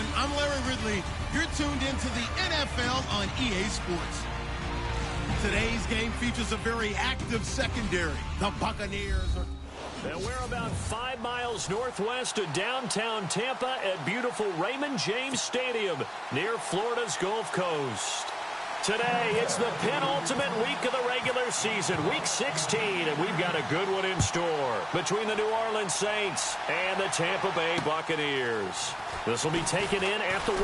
everyone. I'm Larry Ridley. You're tuned into the NFL on EA Sports. Today's game features a very active secondary. The Buccaneers are... And we're about 5 miles northwest of downtown Tampa at beautiful Raymond James Stadium near Florida's Gulf Coast. Today, it's the penultimate week of the regular season, week 16, and we've got a good one in store between the New Orleans Saints and the Tampa Bay Buccaneers. This will be taken in at the 1.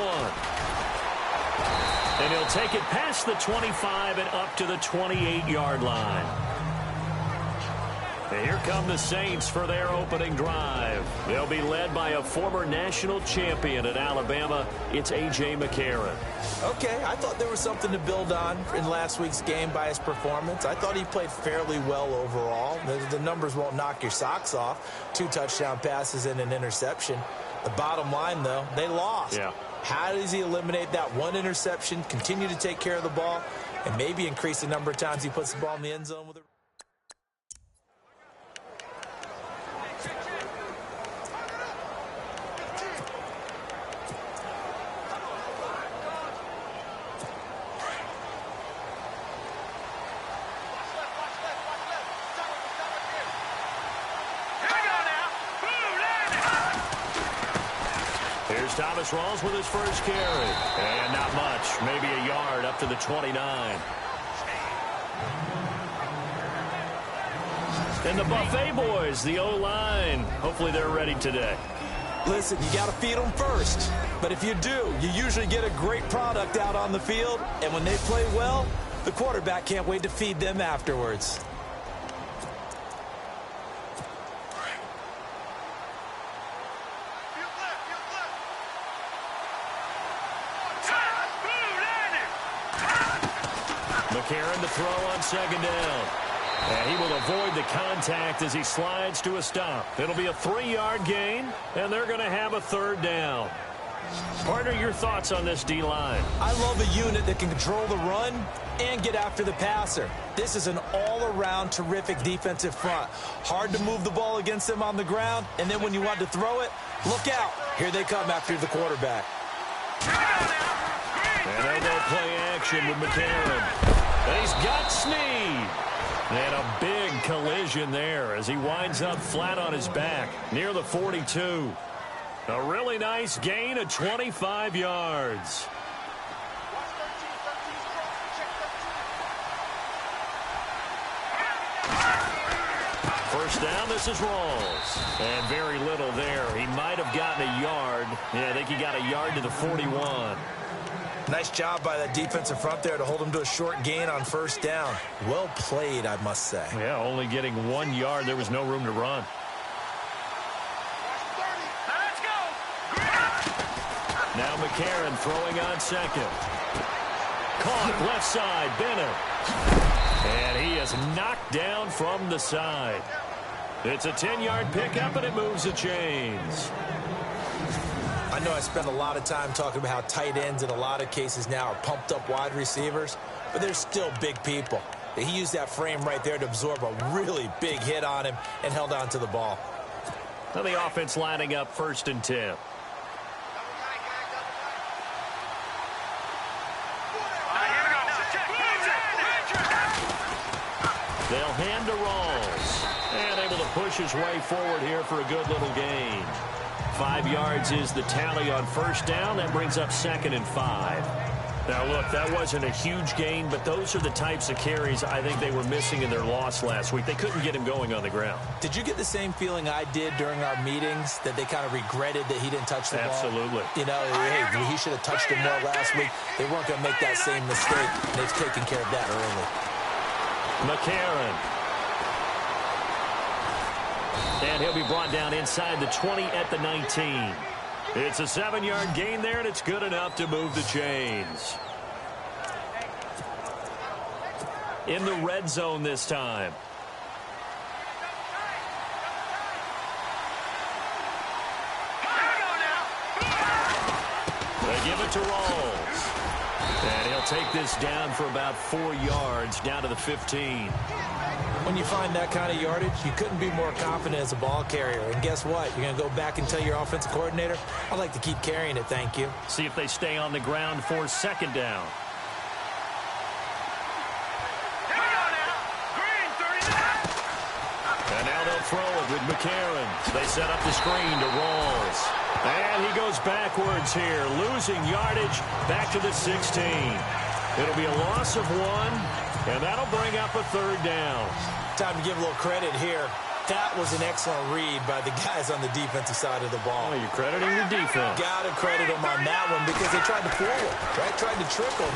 And he'll take it past the 25 and up to the 28-yard line. And here come the Saints for their opening drive. They'll be led by a former national champion at Alabama. It's A.J. McCarron. Okay, I thought there was something to build on in last week's game by his performance. I thought he played fairly well overall. The numbers won't knock your socks off. 2 touchdown passes and an interception. The bottom line, though, they lost. Yeah. How does he eliminate that one interception, continue to take care of the ball, and maybe increase the number of times he puts the ball in the end zone with it? Thomas Rawls with his first carry. And not much. Maybe a yard up to the 29. And the Buffet boys, the O-line. Hopefully they're ready today. Listen, you got to feed them first. But if you do, you usually get a great product out on the field. And when they play well, the quarterback can't wait to feed them afterwards. McCarron to throw on second down. And he will avoid the contact as he slides to a stop. It'll be a 3-yard gain, and they're going to have a 3rd down. Partner, your thoughts on this D-line? I love a unit that can control the run and get after the passer. This is an all-around terrific defensive front. Hard to move the ball against them on the ground, and then when you want to throw it, look out. Here they come after the quarterback. And they'll go play action with McCarron. And he's got Snead. And a big collision there as he winds up flat on his back near the 42. A really nice gain of 25 yards. First down, this is Rawls. And very little there. He might have gotten a yard. Yeah, I think he got a yard to the 41. Nice job by that defensive front there to hold him to a short gain on first down. Well played, I must say. Yeah, only getting 1 yard. There was no room to run. Now McCarron throwing on second. Caught left side, Bennett. And he is knocked down from the side. It's a 10-yard pickup, and it moves the chains. I know I spend a lot of time talking about how tight ends in a lot of cases now are pumped up wide receivers, but they're still big people. He used that frame right there to absorb a really big hit on him and held on to the ball. Now the offense lining up 1st and 10. They'll hand to Rawls. And able to push his way forward here for a good little gain. 5 yards is the tally on first down. That brings up 2nd and 5. Now, look, that wasn't a huge gain, but those are the types of carries I think they were missing in their loss last week. They couldn't get him going on the ground. Did you get the same feeling I did during our meetings, that they kind of regretted that he didn't touch the ball? Absolutely. You know, hey, he should have touched him more last week. They weren't going to make that same mistake. They've taken care of that early. McCarron. And he'll be brought down inside the 20 at the 19. It's a 7-yard gain there, and it's good enough to move the chains. In the red zone this time. They give it to Rawls. And he'll take this down for about 4 yards, down to the 15. When you find that kind of yardage, you couldn't be more confident as a ball carrier. And guess what? You're going to go back and tell your offensive coordinator, I'd like to keep carrying it, thank you. See if they stay on the ground for second down. And now they'll throw it with McCarron. They set up the screen to Rawls. And he goes backwards here, losing yardage back to the 16. It'll be a loss of 1, and that'll bring up a third down. Time to give a little credit here. That was an excellent read by the guys on the defensive side of the ball. Oh, you're crediting the defense. Got to credit them on that one because they tried to fool him, right? Tried to trick him.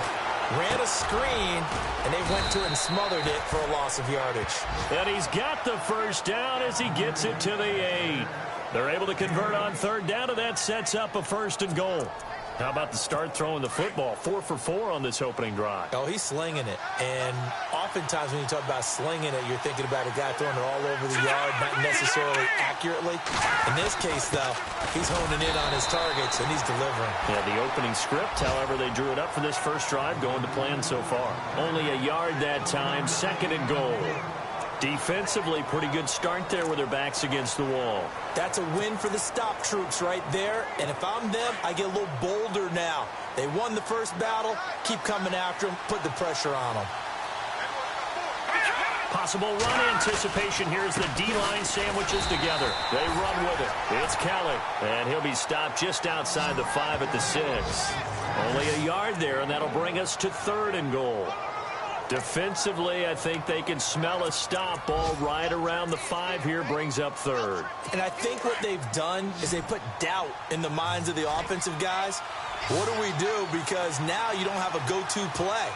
Ran a screen, and they went to it and smothered it for a loss of yardage. And he's got the first down as he gets it to the 8. They're able to convert on third down, and that sets up a 1st and goal. How about the start throwing the football? 4 for 4 on this opening drive. Oh, he's slinging it. And oftentimes when you talk about slinging it, you're thinking about a guy throwing it all over the yard, not necessarily accurately. In this case, though, he's honing in on his targets, and he's delivering. Yeah, the opening script, however, they drew it up for this first drive, going to plan so far. Only a yard that time, 2nd and goal. Defensively, pretty good start there with their backs against the wall. That's a win for the stop troops right there. And if I'm them, I get a little bolder now. They won the first battle. Keep coming after them. Put the pressure on them. Possible run anticipation. Here's the D-line sandwiches together. They run with it. It's Kelly. And he'll be stopped just outside the 5 at the 6. Only a yard there, and that'll bring us to 3rd and goal. Defensively, I think they can smell a stop. Ball right around the 5 here, brings up 3rd. And I think what they've done is they put doubt in the minds of the offensive guys. What do we do? Because now you don't have a go-to play.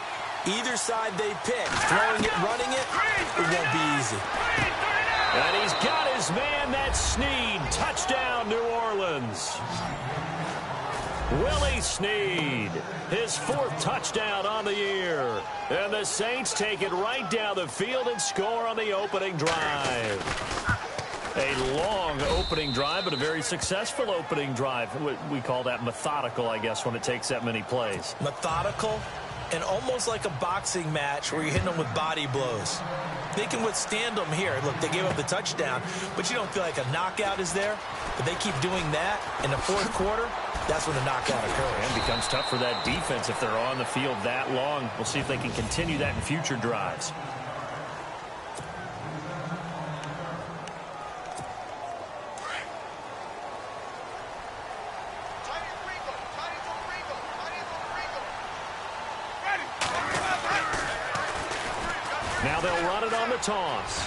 Either side they pick, throwing it, running it, it won't be easy. And he's got his man, that's Snead. Touchdown, New Orleans. Willie Snead, his 4th touchdown on the year. And the Saints take it right down the field and score on the opening drive. A long opening drive, but a very successful opening drive. We call that methodical, I guess, when it takes that many plays. Methodical and almost like a boxing match where you're hitting them with body blows. They can withstand them here. Look, they gave up the touchdown, but you don't feel like a knockout is there. But they keep doing that in the 4th quarter. That's when the knockout occurs. And becomes tough for that defense if they're on the field that long. We'll see if they can continue that in future drives. Now they'll run it on the toss.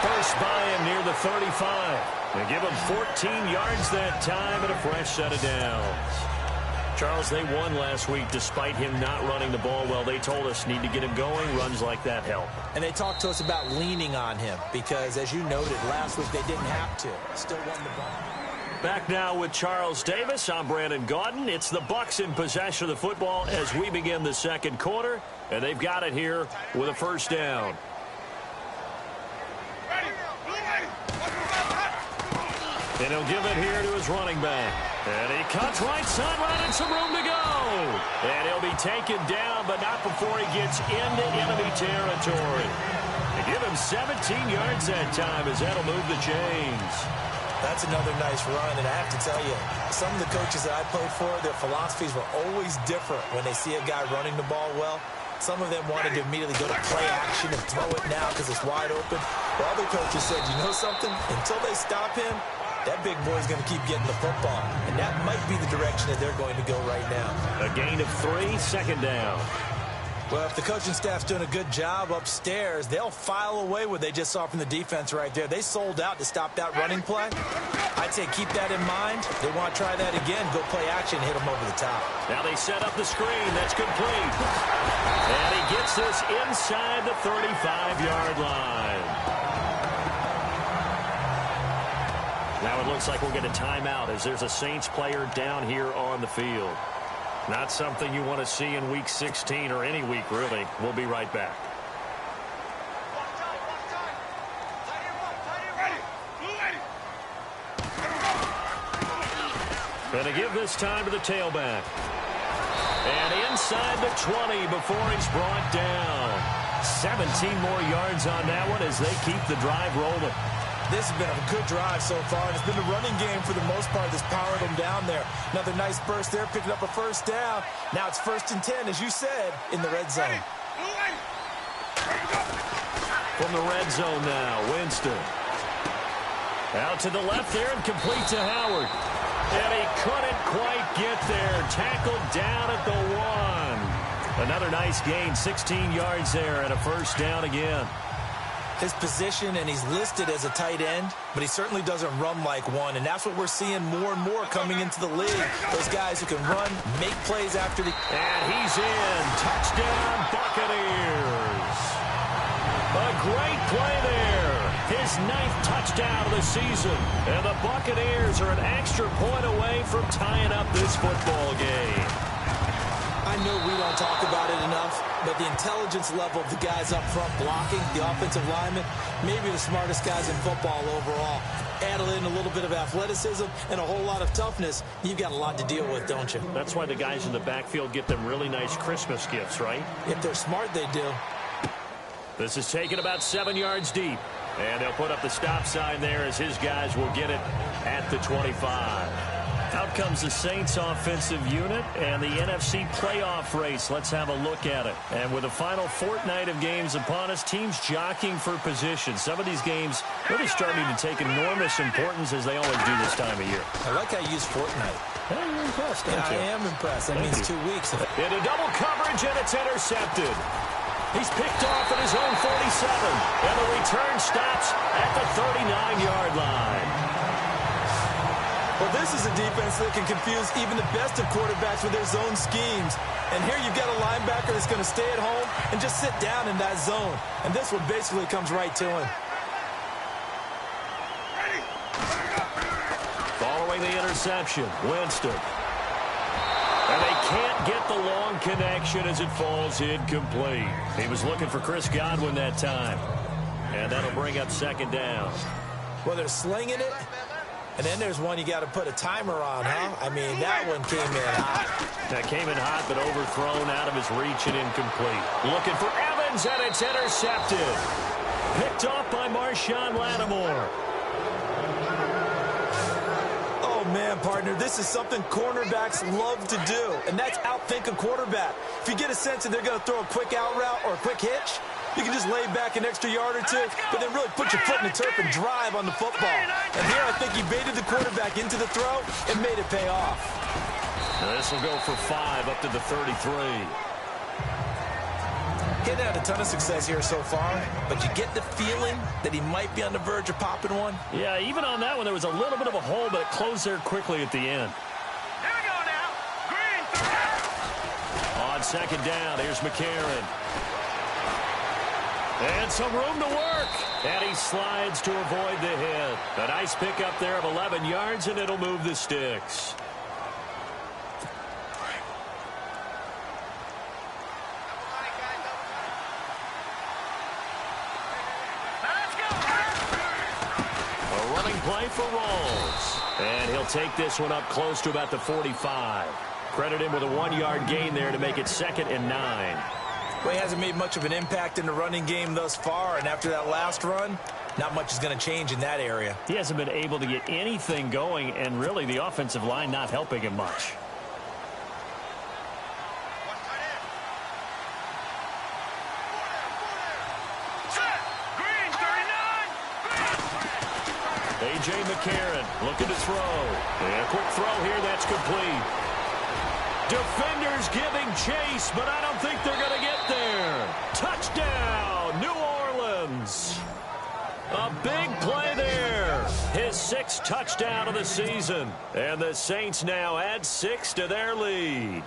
First by him near the 35. They give him 14 yards that time and a fresh set of downs. Charles, they won last week despite him not running the ball well. They told us need to get him going. Runs like that help. And they talked to us about leaning on him because, as you noted, last week they didn't have to. Still won the ball. Back now with Charles Davis. I'm Brandon Gaudin. It's the Bucs in possession of the football as we begin the 2nd quarter. And they've got it here with a first down. And he'll give it here to his running back. And he cuts right sideline and some room to go. And he'll be taken down, but not before he gets into enemy territory. They give him 17 yards that time as that'll move the chains. That's another nice run, and I have to tell you, some of the coaches that I played for, their philosophies were always different when they see a guy running the ball well. Some of them wanted to immediately go to play action and throw it now because it's wide open. But other coaches said, you know something? Until they stop him, that big boy's going to keep getting the football. And that might be the direction that they're going to go right now. A gain of 3, 2nd down. Well, if the coaching staff's doing a good job upstairs, they'll file away what they just saw from the defense right there. They sold out to stop that running play. I'd say keep that in mind. They want to try that again, go play action, hit them over the top. Now they set up the screen. That's complete. And he gets this inside the 35-yard line. Now it looks like we'll get a timeout as there's a Saints player down here on the field. Not something you want to see in Week 16 or any week, really. We'll be right back. Going to give this time to the tailback. And inside the 20 before he's brought down. 17 more yards on that one as they keep the drive rolling. This has been a good drive so far, and it's been the running game for the most part that's powered them down there. Another nice burst there, picking up a first down. Now it's 1st and 10, as you said, in the red zone. From the red zone now, Winston. Out to the left there and complete to Howard. And he couldn't quite get there. Tackled down at the 1. Another nice gain, 16 yards there and a first down again. His position, and he's listed as a tight end, but he certainly doesn't run like one, and that's what we're seeing more and more coming into the league. Those guys who can run, make plays after the... And he's in. Touchdown, Buccaneers. A great play there. His 9th touchdown of the season. And the Buccaneers are an extra point away from tying up this football game. I know we don't talk about it enough, but the intelligence level of the guys up front blocking, the offensive linemen, maybe the smartest guys in football overall. Add in a little bit of athleticism and a whole lot of toughness, you've got a lot to deal with, don't you? That's why the guys in the backfield get them really nice Christmas gifts, right? If they're smart, they do. This is taken about 7 yards deep. And they'll put up the stop sign there as his guys will get it at the 25. Out comes the Saints offensive unit and the NFC playoff race. Let's have a look at it. And with the final fortnight of games upon us, teams jockeying for position. Some of these games really starting to take enormous importance as they always do this time of year. I like how you use fortnight. Hey, you're impressed, aren't you? I am impressed. That means 2 weeks. Into double coverage, and it's intercepted. He's picked off at his own 47. And the return stops at the 39-yard line. Well, this is a defense that can confuse even the best of quarterbacks with their zone schemes. And here you've got a linebacker that's going to stay at home and just sit down in that zone. And this one basically comes right to him. Following the interception, Winston. And they can't get the long connection as it falls incomplete. He was looking for Chris Godwin that time. And that'll bring up 2nd down. Well, they're slinging it. And then there's one you got to put a timer on, huh? I mean, that one came in hot. That came in hot, but overthrown out of his reach and incomplete. Looking for Evans, and it's intercepted. Picked off by Marshawn Lattimore. Oh, man, partner, this is something cornerbacks love to do, and that's outthink a quarterback. If you get a sense that they're going to throw a quick out route or a quick hitch, you can just lay back an extra yard or two, but then really put your foot in the turf and drive on the football. And here I think he baited the quarterback into the throw and made it pay off. Now this will go for 5 up to the 33. He hasn't had a ton of success here so far, but you get the feeling that he might be on the verge of popping one. Yeah, even on that one, there was a little bit of a hole, but it closed there quickly at the end. Here we go now. Green, 3. On 2nd down, here's McCarron. And some room to work. And he slides to avoid the hit. A nice pickup there of 11 yards, and it'll move the sticks. A running play for Rawls. And he'll take this one up close to about the 45. Credit him with a 1-yard gain there to make it 2nd and 9. Well, he hasn't made much of an impact in the running game thus far, and after that last run, not much is going to change in that area. He hasn't been able to get anything going, and really the offensive line not helping him much. Green, 39. A.J. McCarron looking to throw. And a quick throw here, that's complete. Defenders giving chase, but I don't think they're going to get there. Touchdown, New Orleans. A big play there. His 6th touchdown of the season. And the Saints now add 6 to their lead.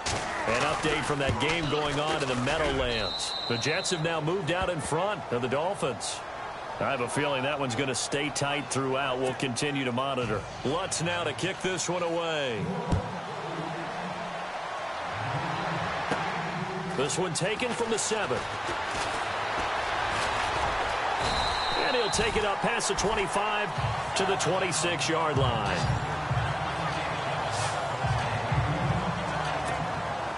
An update from that game going on in the Meadowlands. The Jets have now moved out in front of the Dolphins. I have a feeling that one's going to stay tight throughout. We'll continue to monitor. Lutz now to kick this one away. This one taken from the 7. And he'll take it up past the 25 to the 26-yard line.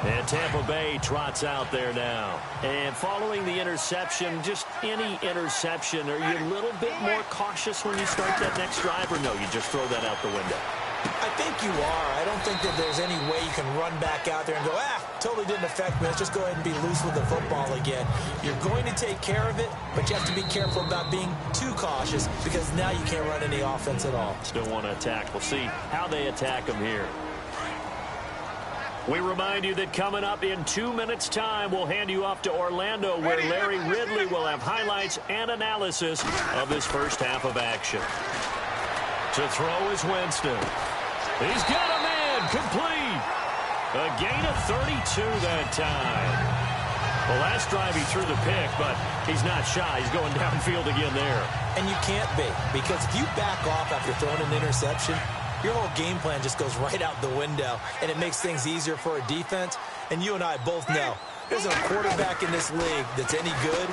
And Tampa Bay trots out there now. And following the interception, just any interception, are you a little bit more cautious when you start that next drive, or no, you just throw that out the window? I think you are. I don't think that there's any way you can run back out there and go, totally didn't affect me. Let's just go ahead and be loose with the football again. You're going to take care of it, but you have to be careful about being too cautious because now you can't run any offense at all. Still want to attack. We'll see how they attack them here. We remind you that coming up in 2 minutes' time, we'll hand you off to Orlando, where Larry Ridley will have highlights and analysis of this first half of action. To throw is Winston. He's got a man complete. A gain of 32 that time. The last drive he threw the pick, but he's not shy. He's going downfield again there. And you can't be, because if you back off after throwing an interception, your whole game plan just goes right out the window, and it makes things easier for a defense. And you and I both know there's a quarterback in this league that's any good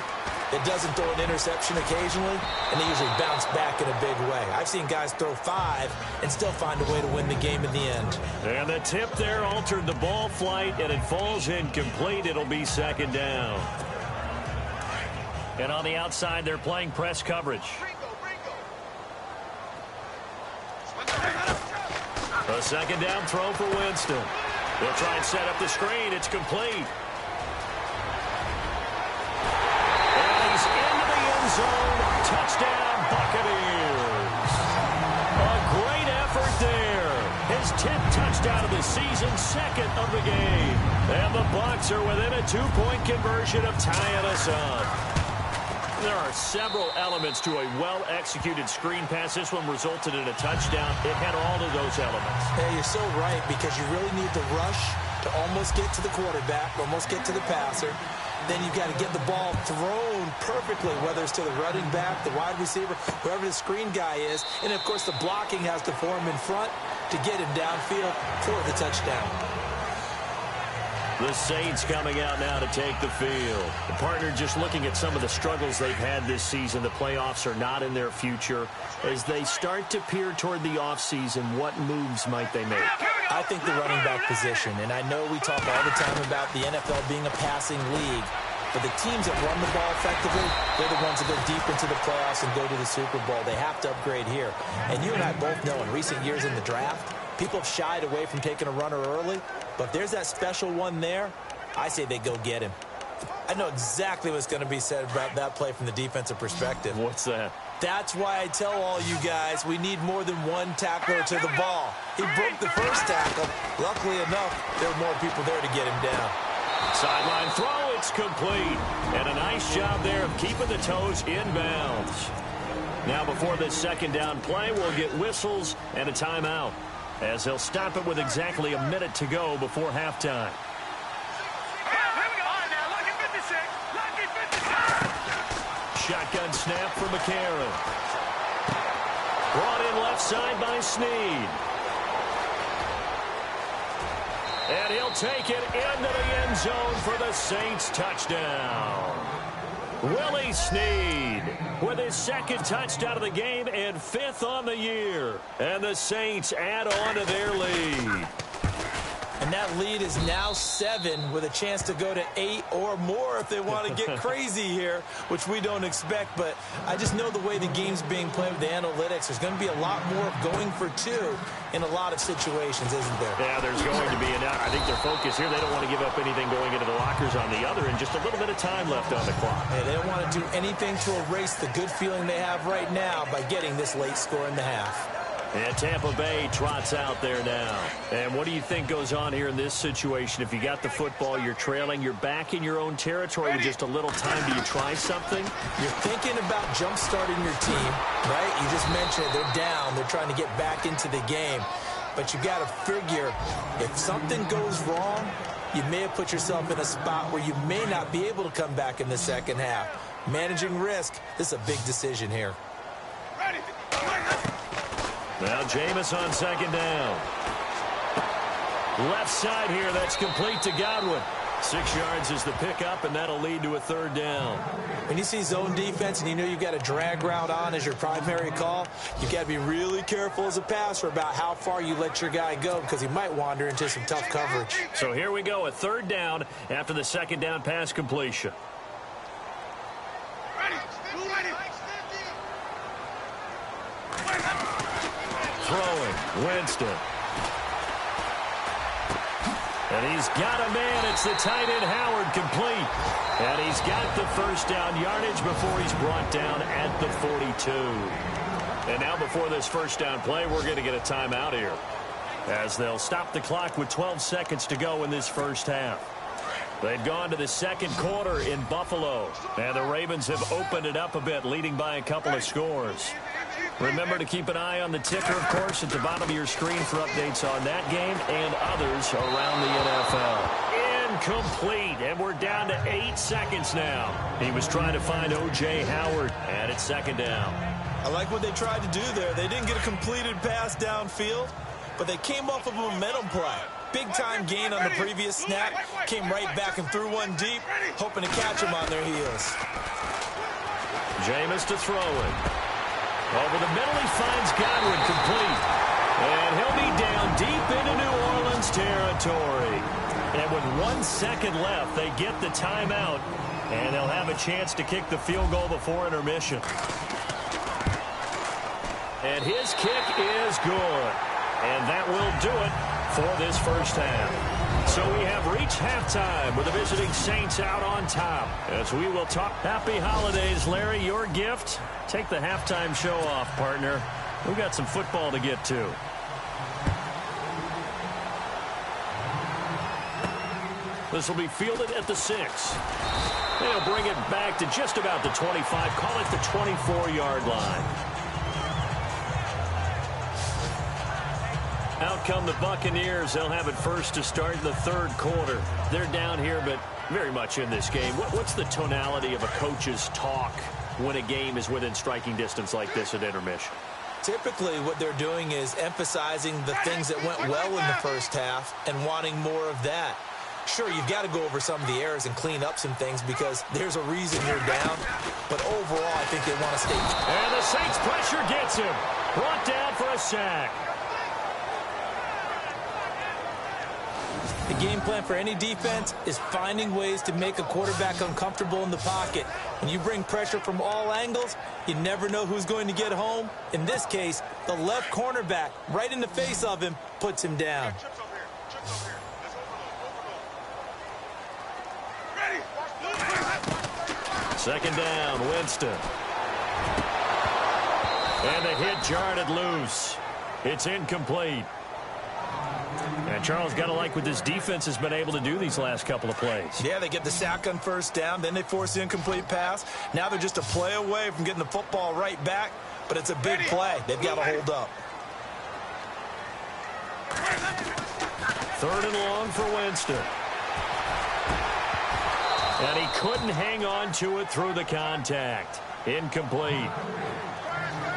that doesn't throw an interception occasionally, and they usually bounce back in a big way. I've seen guys throw 5 and still find a way to win the game in the end. And the tip there altered the ball flight, and it falls incomplete. It'll be second down. And on the outside, they're playing press coverage. A second down throw for Winston. They'll try and set up the screen. It's complete. And he's into the end zone. Touchdown, Buccaneers. A great effort there. His 10th touchdown of the season, second of the game. And the Bucs are within a 2-point conversion of tying us up. There are several elements to a well-executed screen pass. This one resulted in a touchdown. It had all of those elements. Yeah, you're so right, because you really need the rush to almost get to the quarterback, almost get to the passer. Then you've got to get the ball thrown perfectly, whether it's to the running back, the wide receiver, whoever the screen guy is. And, of course, the blocking has to form in front to get him downfield for the touchdown. The Saints coming out now to take the field. The partner, just looking at some of the struggles they've had this season, the playoffs are not in their future. As they start to peer toward the offseason, what moves might they make? I think the running back position, and I know we talk all the time about the NFL being a passing league, but the teams that run the ball effectively, they're the ones that go deep into the playoffs and go to the Super Bowl. They have to upgrade here. And you and I both know in recent years in the draft, people have shied away from taking a runner early, but if there's that special one there, I say they go get him. I know exactly what's going to be said about that play from the defensive perspective. What's that? That's why I tell all you guys we need more than one tackler to the ball. He broke the first tackle. Luckily enough, there were more people there to get him down. Sideline throw, it's complete. And a nice job there of keeping the toes inbounds. Now before this second down play, we'll get whistles and a timeout, as they'll stop it with exactly a minute to go before halftime. Shotgun snap for McCarron. Brought in left side by Snead. And he'll take it into the end zone for the Saints touchdown. Willie Snead with his second touchdown of the game and 5th on the year. And the Saints add on to their lead. And that lead is now 7 with a chance to go to 8 or more if they want to get crazy here, which we don't expect. But I just know the way the game's being played with the analytics, there's going to be a lot more going for 2 in a lot of situations, isn't there? Yeah, there's going to be. And I think their focus here, they don't want to give up anything going into the lockers on the other, and just a little bit of time left on the clock. Hey, they don't want to do anything to erase the good feeling they have right now by getting this late score in the half. And Tampa Bay trots out there now. And what do you think goes on here in this situation? If you got the football, you're trailing, you're back in your own territory with just a little time. Do you try something? You're thinking about jump-starting your team, right? You just mentioned it. They're down. They're trying to get back into the game. But you got to figure, if something goes wrong, you may have put yourself in a spot where you may not be able to come back in the second half. Managing risk, this is a big decision here. Now Jameis on second down. Left side here, that's complete to Godwin. 6 yards is the pickup, and that'll lead to a third down. When you see zone defense and you know you've got a drag route on as your primary call, you've got to be really careful as a passer about how far you let your guy go because he might wander into some tough coverage. So here we go, a third down after the second down pass completion. Throwing, Winston. And he's got a man. It's the tight end, Howard, complete. And he's got the first down yardage before he's brought down at the 42. And now before this first down play, we're going to get a timeout here, as they'll stop the clock with 12 seconds to go in this first half. They've gone to the second quarter in Buffalo, and the Ravens have opened it up a bit, leading by a couple of scores. Remember to keep an eye on the ticker, of course, at the bottom of your screen for updates on that game and others around the NFL. Incomplete, and we're down to 8 seconds now. He was trying to find O.J. Howard, and it's second down. I like what they tried to do there. They didn't get a completed pass downfield, but they came off of a momentum play. Big-time gain on the previous snap, came right back and threw one deep, hoping to catch them on their heels. Jameis to throw it. Over the middle, he finds Godwin, complete. And he'll be down deep into New Orleans territory. And with 1 second left, they get the timeout. And they'll have a chance to kick the field goal before intermission. And his kick is good. And that will do it for this first half. So we have reached halftime with the visiting Saints out on top. As we will talk happy holidays, Larry, your gift. Take the halftime show off, partner. We've got some football to get to. This will be fielded at the 6. They'll bring it back to just about the 25. Call it the 24-yard line. Out come the Buccaneers. They'll have it first to start in the third quarter. They're down here, but very much in this game. What's the tonality of a coach's talk when a game is within striking distance like this at intermission? Typically, what they're doing is emphasizing the things that went well in the first half and wanting more of that. Sure, you've got to go over some of the errors and clean up some things because there's a reason you're down. But overall, I think they want to stay. And the Saints pressure gets him. Brought down for a sack. The game plan for any defense is finding ways to make a quarterback uncomfortable in the pocket. When you bring pressure from all angles, you never know who's going to get home. In this case, the left cornerback, right in the face of him, puts him down. Second down, Winston. And the hit jarred it loose. It's incomplete. And Charles, got to like what this defense has been able to do these last couple of plays. Yeah, they get the sack on first down, then they force the incomplete pass. Now they're just a play away from getting the football right back, but it's a big play. They've got to hold up. Third and long for Winston. And he couldn't hang on to it through the contact. Incomplete.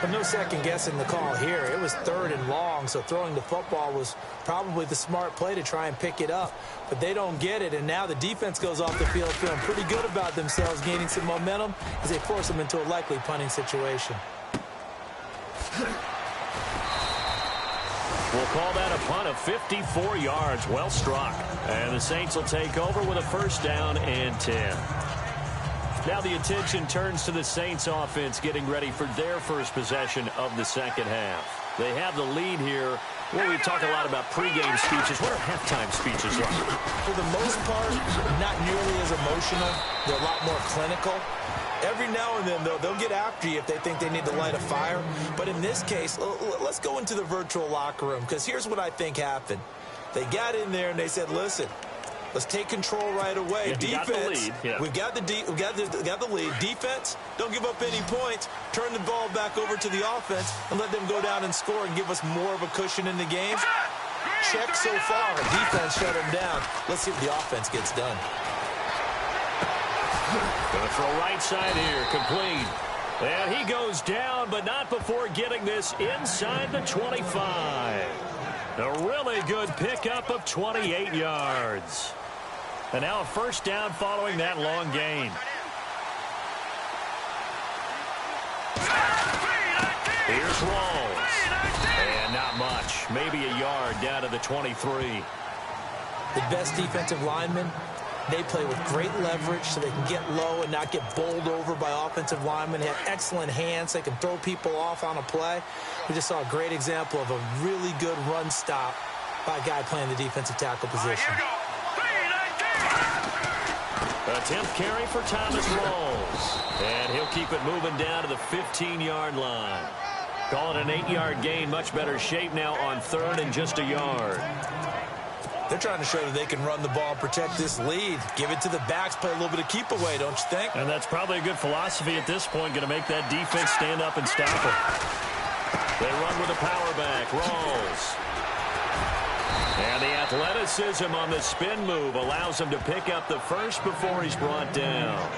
But no second guessing the call here. It was third and long, so throwing the football was probably the smart play to try and pick it up. But they don't get it, and now the defense goes off the field feeling pretty good about themselves, gaining some momentum as they force them into a likely punting situation. We'll call that a punt of 54 yards. Well struck. And the Saints will take over with a first down and 10. Now the attention turns to the Saints offense getting ready for their first possession of the second half. They have the lead here. Well, we talk a lot about pregame speeches. What are halftime speeches like? For the most part, not nearly as emotional. They're a lot more clinical. Every now and then, though, they'll get after you if they think they need to light a fire. But in this case, let's go into the virtual locker room, because here's what I think happened. They got in there and they said, listen, let's take control right away. Yeah, defense, we've got the lead. Defense, don't give up any points. Turn the ball back over to the offense and let them go down and score and give us more of a cushion in the game. Check so far. Defense shut them down. Let's see what the offense gets done. Going to throw right side here, complete. And he goes down, but not before getting this inside the 25. A really good pickup of 28 yards. And now a first down following that long gain. Here's Rawls. And not much. Maybe a yard down to the 23. The best defensive linemen, they play with great leverage so they can get low and not get bowled over by offensive linemen. They have excellent hands. They can throw people off on a play. We just saw a great example of a really good run stop by a guy playing the defensive tackle position. A 10th carry for Thomas Rawls. And he'll keep it moving down to the 15-yard line. Call it an 8-yard gain. Much better shape now on third and just a yard. They're trying to show that they can run the ball and protect this lead. Give it to the backs, play a little bit of keep away, don't you think? And that's probably a good philosophy at this point, going to make that defense stand up and stop it. They run with a power back. Rawls. And the athleticism on the spin move allows him to pick up the first before he's brought down.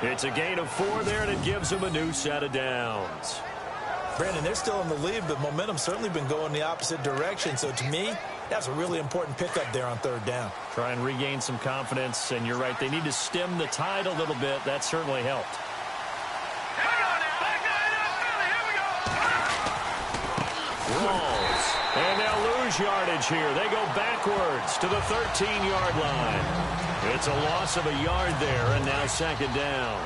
It's a gain of 4 there, and it gives him a new set of downs. Brandon, they're still in the lead, but momentum's certainly been going the opposite direction. So to me, that's a really important pickup there on third down. Try and regain some confidence, and you're right. They need to stem the tide a little bit. That certainly helped. Rawls. And they'll lose yardage here. They go backwards to the 13-yard line. It's a loss of a yard there, and now second down.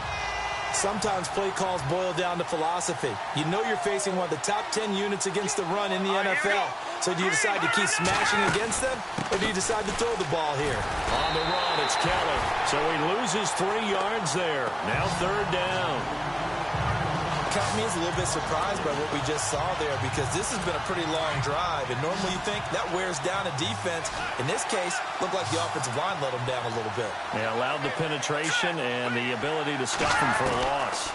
Sometimes play calls boil down to philosophy. You know you're facing one of the top 10 units against the run in the NFL. So do you decide to keep smashing against them, or do you decide to throw the ball here? On the run, it's Keller. So he loses 3 yards there. Now third down. Count me as a little bit surprised by what we just saw there, because this has been a pretty long drive, and normally you think that wears down a defense. In this case, looked like the offensive line let them down a little bit. They allowed the penetration and the ability to stuff him for a loss.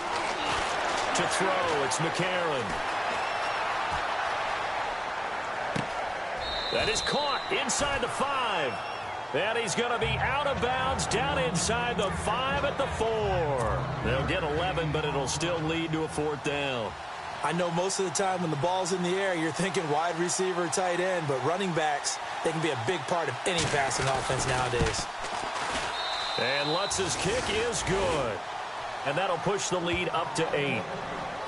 To throw, it's McCarron. That is caught inside the 5. And he's going to be out of bounds down inside the 5 at the 4. They'll get 11, but it'll still lead to a 4th down. I know most of the time when the ball's in the air, you're thinking wide receiver, tight end, but running backs, they can be a big part of any passing offense nowadays. And Lutz's kick is good. And that'll push the lead up to 8.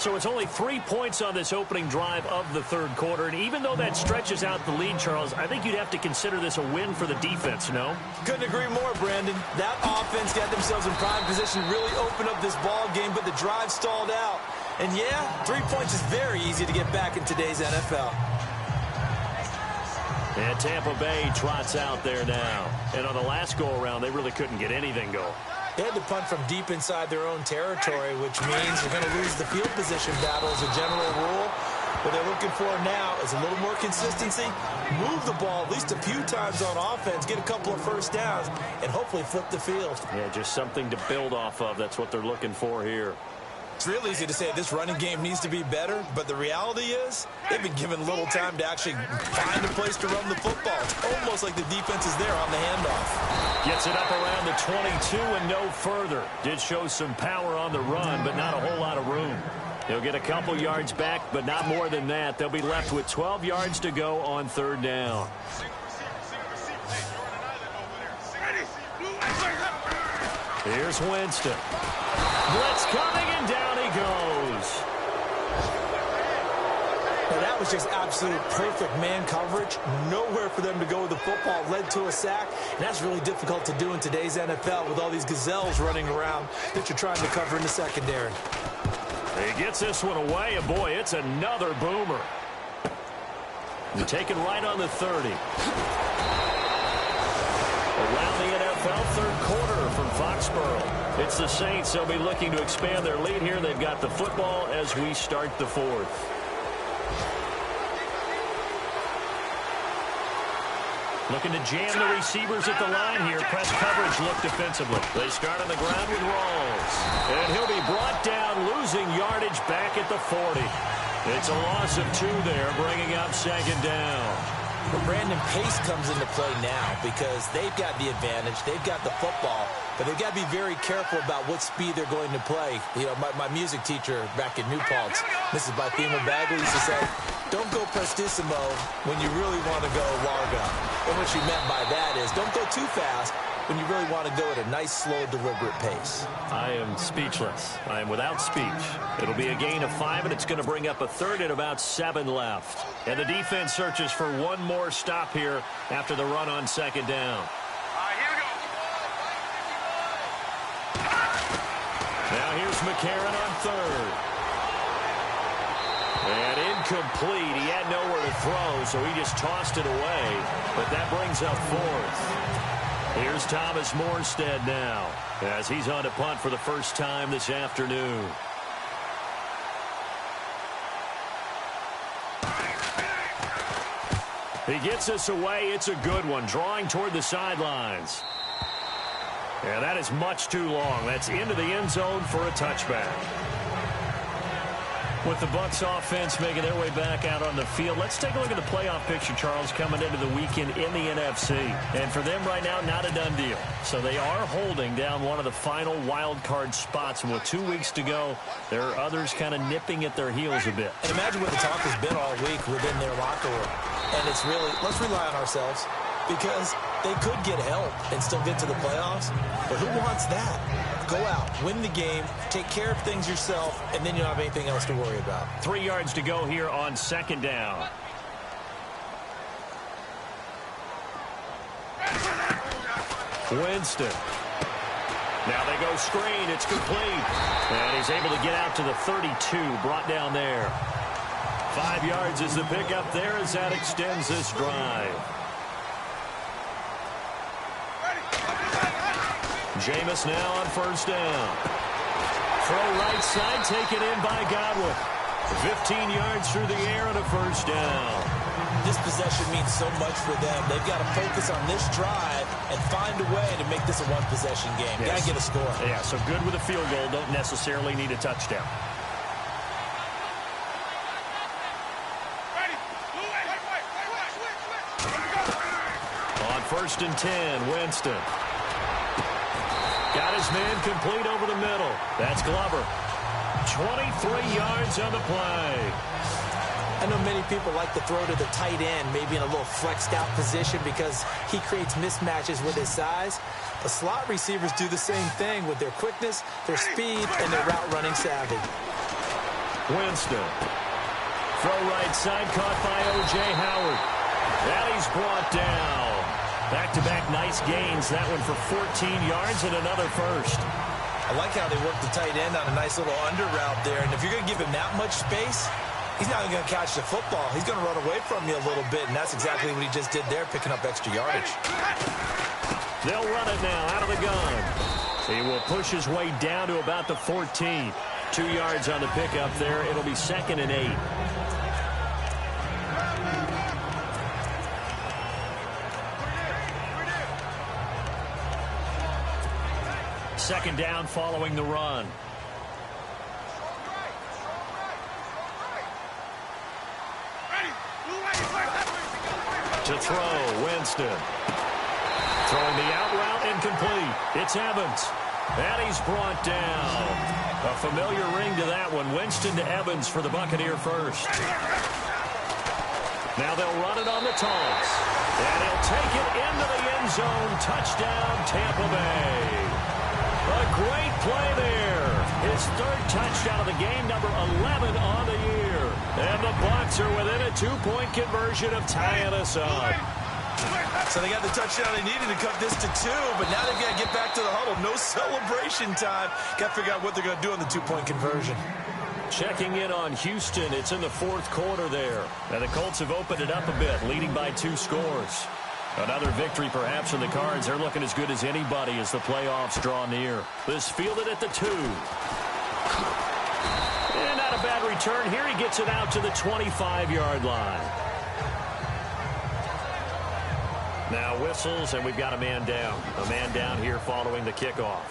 So it's only 3 points on this opening drive of the third quarter. And even though that stretches out the lead, Charles, I think you'd have to consider this a win for the defense, no? Couldn't agree more, Brandon. That offense got themselves in prime position to really open up this ball game, but the drive stalled out. And yeah, 3 points is very easy to get back in today's NFL. And Tampa Bay trots out there now. And on the last go-around, they really couldn't get anything going. They had to punt from deep inside their own territory, which means they're going to lose the field position battle as a general rule. What they're looking for now is a little more consistency, move the ball at least a few times on offense, get a couple of first downs, and hopefully flip the field. Yeah, just something to build off of. That's what they're looking for here. It's real easy to say this running game needs to be better, but the reality is they've been given little time to actually find a place to run the football. It's almost like the defense is there on the handoff. Gets it up around the 22 and no further. Did show some power on the run, but not a whole lot of room. He'll get a couple yards back, but not more than that. They'll be left with 12 yards to go on third down. Here's Winston. Blitz coming, and down he goes. Now that was just absolute perfect man coverage. Nowhere for them to go with the football. Led to a sack, and that's really difficult to do in today's NFL with all these gazelles running around that you're trying to cover in the secondary. He gets this one away, and boy, it's another boomer. And taken right on the 30. Around the NFL third quarter from Foxborough. It's the Saints. They'll be looking to expand their lead here. They've got the football as we start the 4th. Looking to jam the receivers at the line here. Press coverage look defensively. They start on the ground with Rawls. And he'll be brought down, losing yardage back at the 40. It's a loss of 2 there, bringing up second down. But Brandon, pace comes into play now because they've got the advantage. They've got the football, but they've got to be very careful about what speed they're going to play. You know, my music teacher back in New Paltz, Mrs. Bythema Bagley, used to say, don't go prestissimo when you really want to go largo. And what she meant by that is don't go too fast, when you really want to go at a nice, slow, deliberate pace. I am speechless. I am without speech. It'll be a gain of 5, and it's going to bring up a third and about 7 left. And the defense searches for one more stop here after the run on second down. Here we go. Now here's McCarron on third. And incomplete. He had nowhere to throw, so he just tossed it away. But that brings up fourth. Here's Thomas Morstead now, as he's on to punt for the first time this afternoon. He gets us away. It's a good one, drawing toward the sidelines. And that is much too long. That's into the end zone for a touchback. With the Bucs offense making their way back out on the field, let's take a look at the playoff picture, Charles, coming into the weekend in the NFC. And for them right now, not a done deal. So they are holding down one of the final wild card spots. And with 2 weeks to go, there are others kind of nipping at their heels a bit. And imagine what the talk has been all week within their locker room. And it's really, let's rely on ourselves, because they could get help and still get to the playoffs. But who wants that? Go out, win the game, take care of things yourself, and then you don't have anything else to worry about. 3 yards to go here on second down. Winston. Now they go screen. It's complete. And he's able to get out to the 32, brought down there. 5 yards is the pickup there as that extends this drive. Jameis now on first down. Throw right side, taken in by Godwin. 15 yards through the air and a first down. This possession means so much for them. They've got to focus on this drive and find a way to make this a one-possession game. Yes. Got to get a score. Yeah, so good with a field goal. Don't necessarily need a touchdown. On first and 10, Winston. Got his man complete over the middle. That's Glover. 23 yards on the play. I know many people like to throw to the tight end, maybe in a little flexed out position because he creates mismatches with his size. The slot receivers do the same thing with their quickness, their speed, and their route running savvy. Winston. Throw right side, caught by O.J. Howard. And he's brought down. Back-to-back nice gains. That one for 14 yards and another first. I like how they work the tight end on a nice little under route there. And if you're going to give him that much space, he's not going to catch the football. He's going to run away from you a little bit, and that's exactly what he just did there, picking up extra yardage. They'll run it now out of the gun. He will push his way down to about the 14. 2 yards on the pickup there. It'll be 2nd and 8. Second down following the run. To throw, Winston. Throwing the out route, incomplete. It's Evans. And he's brought down. A familiar ring to that one. Winston to Evans for the Buccaneer first. Now they'll run it on the toss. And he'll take it into the end zone. Touchdown, Tampa Bay. A great play there. His 3rd touchdown of the game, number 11 on the year. And the Bucs are within a 2-point conversion of tying us up. So they got the touchdown they needed to cut this to 2, but now they've got to get back to the huddle. No celebration time. Got to figure out what they're going to do on the 2-point conversion. Checking in on Houston. It's in the 4th quarter there. And the Colts have opened it up a bit, leading by 2 scores. Another victory perhaps in the cards. They're looking as good as anybody as the playoffs draw near. This fielded at the 2. And not a bad return. Here he gets it out to the 25-yard line. Now whistles, and we've got a man down. A man down here following the kickoff.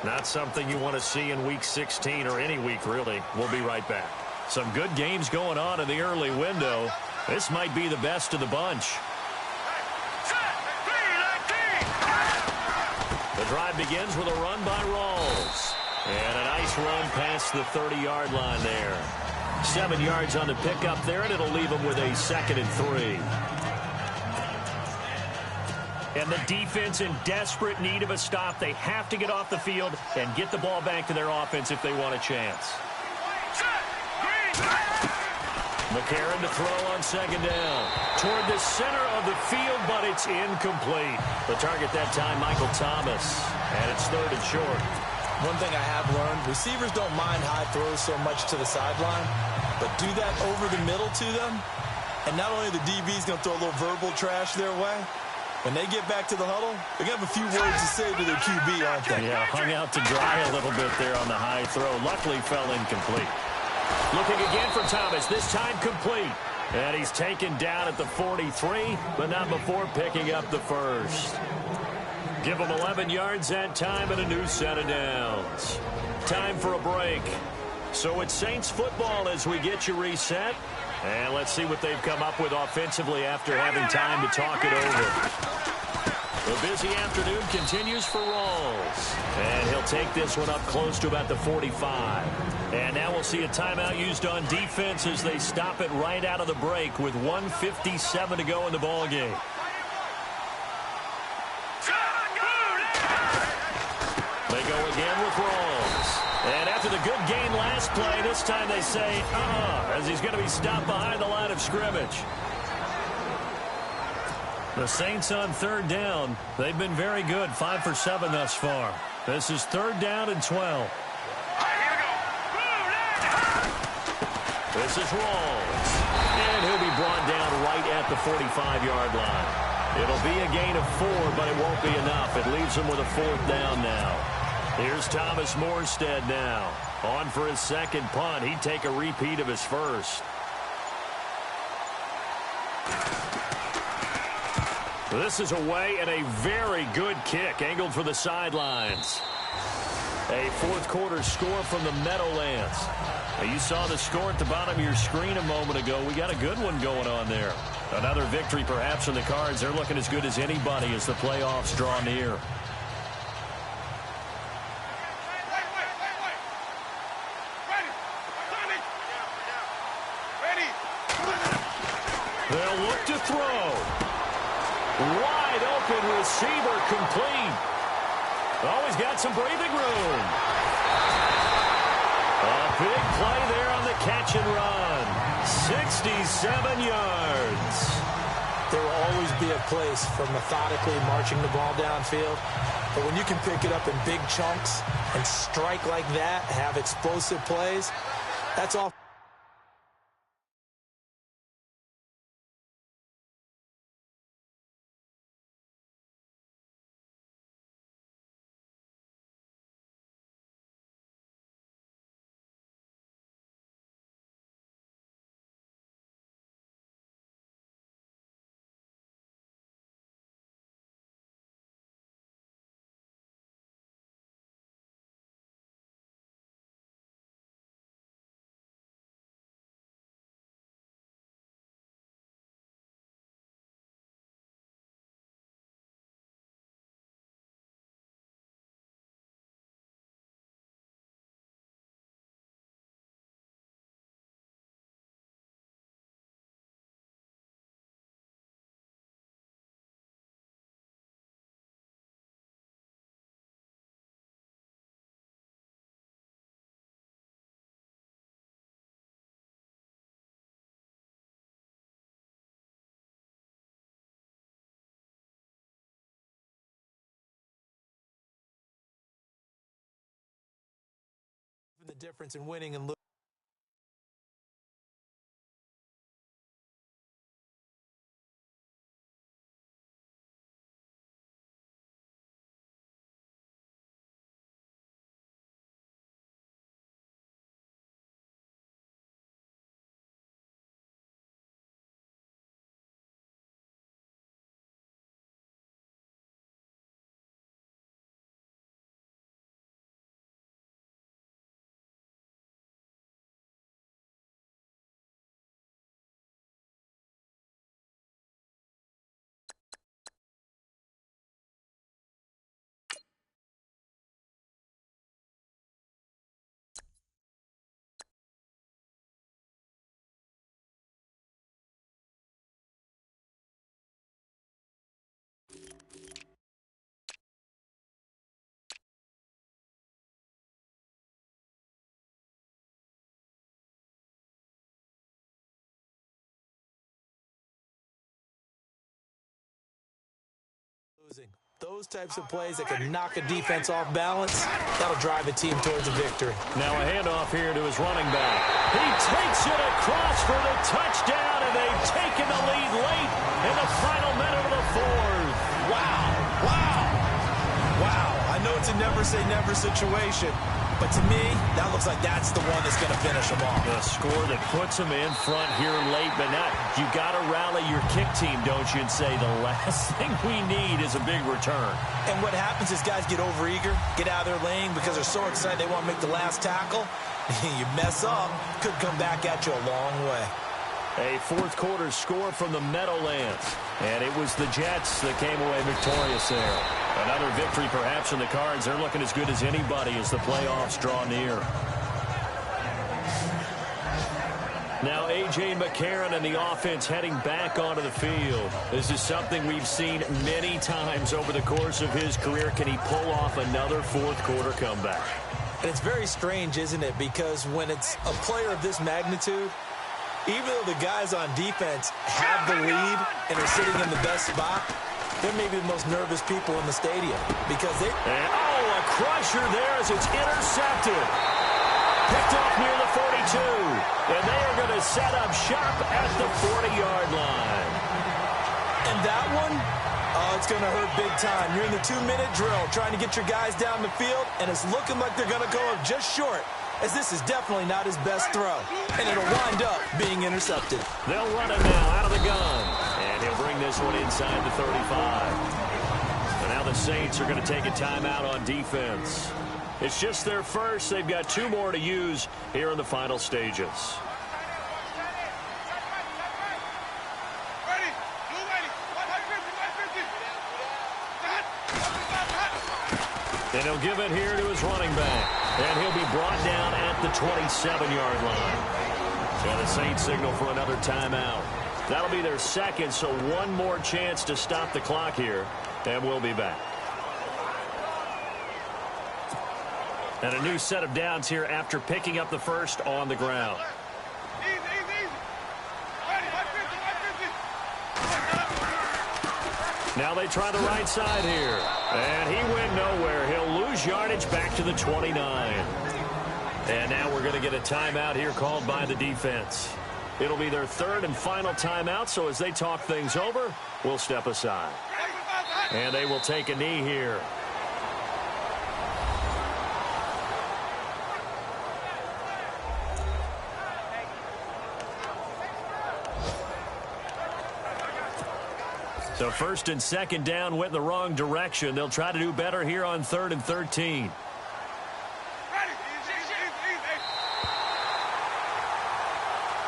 Not something you want to see in Week 16 or any week, really. We'll be right back. Some good games going on in the early window. This might be the best of the bunch. The drive begins with a run by Rawls. And a nice run past the 30-yard line there. 7 yards on the pickup there, and it'll leave him with a 2nd and 3. And the defense in desperate need of a stop. They have to get off the field and get the ball back to their offense if they want a chance. McCarron to throw on second down. Toward the center of the field, but it's incomplete. The target that time, Michael Thomas. And it's third and short. One thing I have learned, receivers don't mind high throws so much to the sideline, but do that over the middle to them, and not only the DB's going to throw a little verbal trash their way, when they get back to the huddle, they're going to have a few words to say to their QB, aren't they? Yeah, hung out to dry a little bit there on the high throw. Luckily, fell incomplete. Looking again for Thomas, this time complete. And he's taken down at the 43, but not before picking up the first. Give him 11 yards that time and a new set of downs. Time for a break. So it's Saints football as we get you reset. And let's see what they've come up with offensively after having time to talk it over. The busy afternoon continues for Rawls. And he'll take this one up close to about the 45. And now we'll see a timeout used on defense as they stop it right out of the break with 1:57 to go in the ballgame. They go again with Rawls. And after the good gain last play, this time they say, as he's going to be stopped behind the line of scrimmage. The Saints on third down. They've been very good, 5 for 7 thus far. This is third down and 12. This is Rawls. And he'll be brought down right at the 45-yard line. It'll be a gain of 4, but it won't be enough. It leaves him with a fourth down now. Here's Thomas Morstead now. On for his second punt. He'd take a repeat of his first. This is away and a very good kick angled for the sidelines. A fourth quarter score from the Meadowlands. Now, you saw the score at the bottom of your screen a moment ago. We got a good one going on there. Another victory perhaps in the cards. They're looking as good as anybody as the playoffs draw near. They'll look to throw. Wide open receiver complete. Always got some breathing room. A big play there on the catch and run. 67 yards. There will always be a place for methodically marching the ball downfield. But when you can pick it up in big chunks and strike like that, have explosive plays, that's all. The difference in winning and losing. Those types of plays that can knock a defense off balance, that'll drive a team towards a victory. Now a handoff here to his running back. He takes it across for the touchdown, and they've taken the lead late in the final minute of the fourth. Wow. I know it's a never-say-never situation, but to me, that looks like that's the one that's going to finish them off. The score that puts them in front here late, but not. You got to rally your kick team, don't you, and say the last thing we need is a big return. And what happens is guys get overeager, get out of their lane because they're so excited they want to make the last tackle. You mess up, could come back at you a long way. A fourth quarter score from the Meadowlands, and it was the Jets that came away victorious there. Another victory perhaps in the cards. They're looking as good as anybody as the playoffs draw near. Now A.J. McCarron and the offense heading back onto the field. This is something we've seen many times over the course of his career. Can he pull off another fourth quarter comeback? And it's very strange, isn't it? Because when it's a player of this magnitude, even though the guys on defense have the lead and are sitting in the best spot, they're maybe the most nervous people in the stadium because they... a crusher there as it's intercepted. Picked off near the 42. And they are going to set up shop at the 40-yard line. And that one, it's going to hurt big time. You're in the 2-minute drill trying to get your guys down the field, and it's looking like they're going to go up just short, as this is definitely not his best throw. And it'll wind up being intercepted. They'll run it now out of the gun. And he'll bring this one inside the 35. And now the Saints are going to take a timeout on defense. It's just their first. They've got 2 more to use here in the final stages. And he'll give it here to his running back. And he'll be brought down at the 27-yard line. And the Saints signal for another timeout. That'll be their second, so one more chance to stop the clock here. And we'll be back. And a new set of downs here after picking up the first on the ground. Now they try the right side here. And he went nowhere. He'll lose yardage back to the 29. And now we're going to get a timeout here called by the defense. It'll be their third and final timeout, so as they talk things over, we'll step aside. And they will take a knee here. So first and second down went in the wrong direction. They'll try to do better here on 3rd and 13.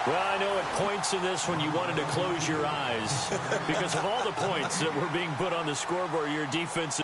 Well, I know at points in this when you wanted to close your eyes because of all the points that were being put on the scoreboard, your defense.